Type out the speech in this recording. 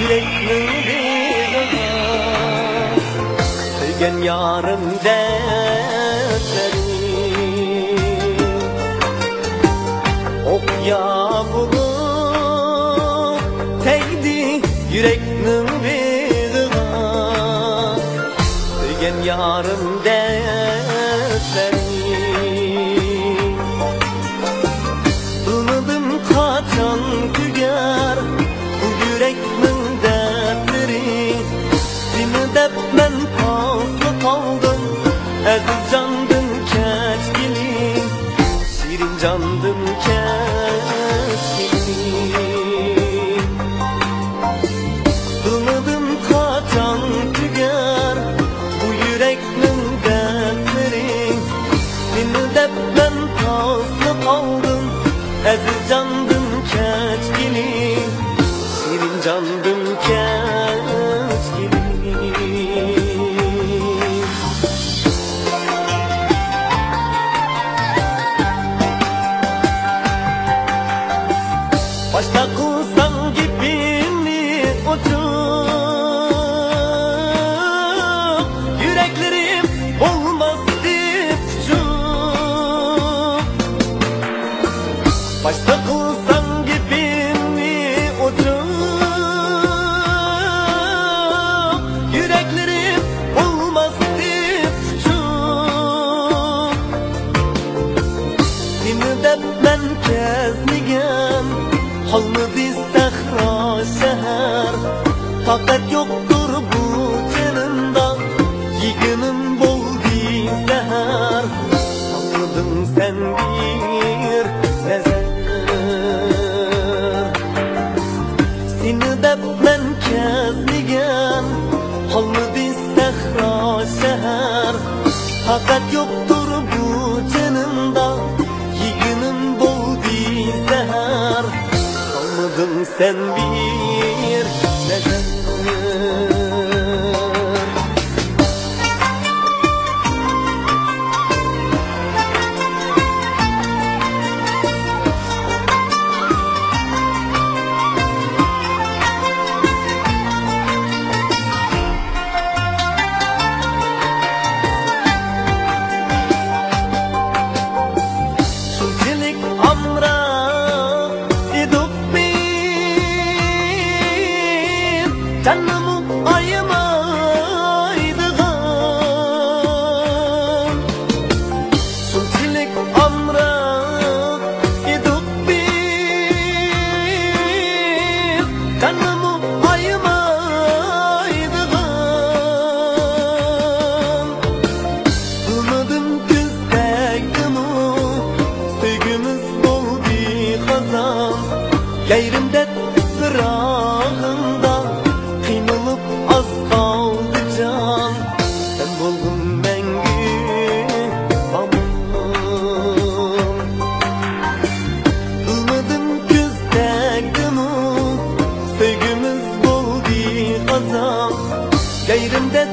yürekning begona sevgen yarım dertleri okya bulup tegdi yürekning begona sevgen yarım dertleri Ilıdım kaçan tüger bu yürekning dertleri Seni dep men paslı kaldım aziz candım keçkilim şirin candım keçkilim Ilıdım kaçan tüger bu yürekning dertleri Seni dep men paslı kaldım aziz candım keçkilim şirin candım keçkilim Başta kılsam gibini uçup yüreklerim olmaz dip uçup Başta kılsam gibini uçup yüreklerim olmaz dip uçup Seni de ben kezligem Halmıdı sahra şehir Fakat yoktur bu canımda Yiginim boldi seher Salmadın sen bir nezer Seni de ben kezligem Halmıdı sahra şehir Fakat yoktur bu canımda Yiginim boldi seher Salmadın sen bir nezer Şunçilik amra Canımı ayımaydıgan Şunçilik amrak edip biz Canımı ayımaydıgan Ilıdım küzdekdimi Sevgimiz oldu hazan Yayrimde fırağında Kıynılıp az kaldı can Sen buldun mengü aman Ilmadım küzdekdimi Sevgimiz oldu hazan Yayrimde